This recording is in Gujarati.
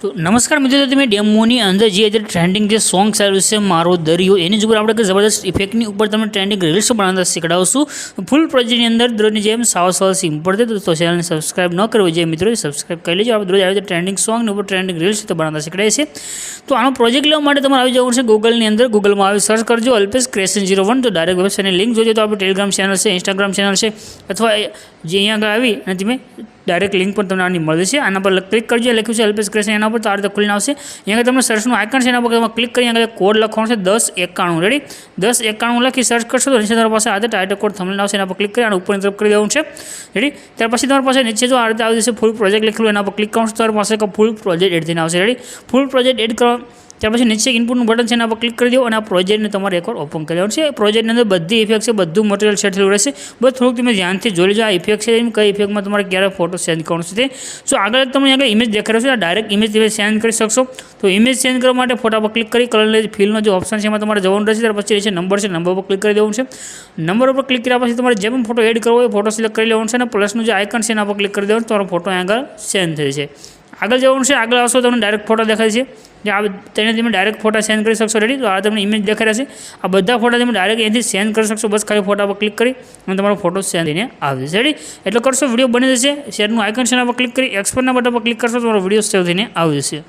तो नमस्कार मित्रों, तो તમે ડેમોની અંદર જે અત્યારે ટ્રેન્ડિંગ જે સોંગ ચાલ્યું છે મારો દરિયો એની જ ઉપર આપણે કંઈ જબરદસ્ત ઇફેક્ટની ઉપર તમે ટ્રેન્ડિંગ રીલ્સ બનાવતા શીખડાવશું ફૂલ પ્રોજેક્ટની અંદર દરરોજની જેમ સાવ સિમ્પલ છે. તો ચેનલને સબસ્ક્રાઇબ ન કરવી જોઈએ મિત્રો, સબસ્ક્રાઇબ કરી લેજો. આપણે દરરોજ આવી રીતે ટ્રેન્ડિંગ સોંગની ઉપર ટ્રેન્ડિંગ રીલ્સ તો બનાવતા શીખડાય છે. તો આનો પ્રોજેક્ટ લેવા માટે તમારે આવી જવું છે ગૂગલની અંદર. ગૂગલમાં આવી સર્ચ કરજો અલ્પેશ ક્રિએશન 01. તો ડાયરેક્ટ વેબસાઇટની લિંક જોજો. તો આપણે ટેલિગ્રામ ચેનલ છે, ઇન્સ્ટાગ્રામ ચેનલ છે, અથવા જે અહીંયા આગળ આવી અને તમે ડાયરેક્ટ લિંક પણ તમને આની મળે છે. આના પર ક્લિક કરજો, લખ્યું છે અલ્પેશ ક્રિએશન, એના પર તો આ રીતે ખુલીને આવશે. અહીંયા તમને સર્ચનું આઇકન છે, એના પર તમે ક્લિક કરી અહીંયા કોડ લખવાનો છે 1091. રેડી 1091 લખી સર્ચ કરશો તો નીચે તમારી પાસે આ રીતે ટાઇટલ કોડ થંબનેલ આવશે, એના પર ક્લિક કરી અને ઉપરની તરફ કરી દેવાનું છે. રેડી ત્યાર પછી તમારી પાસે નીચે જો આ રીતે આવી જશે ફૂલ પ્રોજેક્ટ લખેલું, એના પર ક્લિક કરશો તો તમારી પાસે એક ફૂલ પ્રોજેક્ટ એડ થઈને આવશે. રેડી ફૂલ પ્રોજેક્ટ એડ કરવા ત્યાર પછી નીચે ઇનપુટનું બટન છે, એના પર ક્લિક કરી દો અને આ પ્રોજેક્ટને તમારે એકવાર ઓપન કરી દેવાનું છે. પ્રોજેક્ટની અંદર બધી ઇફેક્ટ છે, બધું મટીરિયલ સેટ થયેલું રહેશે. બસ થોડુંક તમે ધ્યાનથી જોઈ લેજો આ ઇફેક્ટ છે કઈ ઇફેક્ટમાં તમારે ક્યારે ફોટો સેન્ડ કરવાનો છે તે. સો આગળ તમને આગળ ઇમેજ દેખાડો છે, આ ડાયરેક્ટ ઇમેજ તમે સેન્ડ કરી શકશો. તો ઇમેજ સેન્ડ કરવા માટે ફોટા પર ક્લિક કરી કલર ફિલનો જે ઓપ્શન છે એમાં તમારે જવાનું રહેશે. ત્યાર પછી નીચે નંબર છે, નંબર પર ક્લિક કરી દેવાનું છે. નંબર પર ક્લિક કર્યા પછી તમારે જે પણ ફોટો એડ કરવો હોય ફોટો સિલેક્ટ કરી લેવાનું છે અને પ્લસનું જે આઇકન છે એના પર ક્લિક કરી દેવાનું, તમારો ફોટો આગળ સેન્ડ થઈ છે. આગળ જવાનું છે, આગળ આવશો તમને ડાયરેક્ટ ફોટો દેખાય છે, તેને તમે ડાયરેક્ટ ફોટા સેન્ડ કરી શકશો. રેડી તો આ તમને ઇમેજ દેખાઈ રહેશે. આ બધા ફોટા તમે ડાયરેક્ટ અહીંથી સેન્ડ કરી શકશો. બસ ખાલી ફોટા પર ક્લિક કરી અને તમારો ફોટો સેન્ડ થઈને આવી જશે. રેડી એટલે કરશો, વિડીયો બની જશે. શેરનું આઇકન છે એના પર ક્લિક કરી એક્સપોર્ટના બટન પર ક્લિક કરશો, તમારો વિડીયો સેવ થઈને આવી જશે.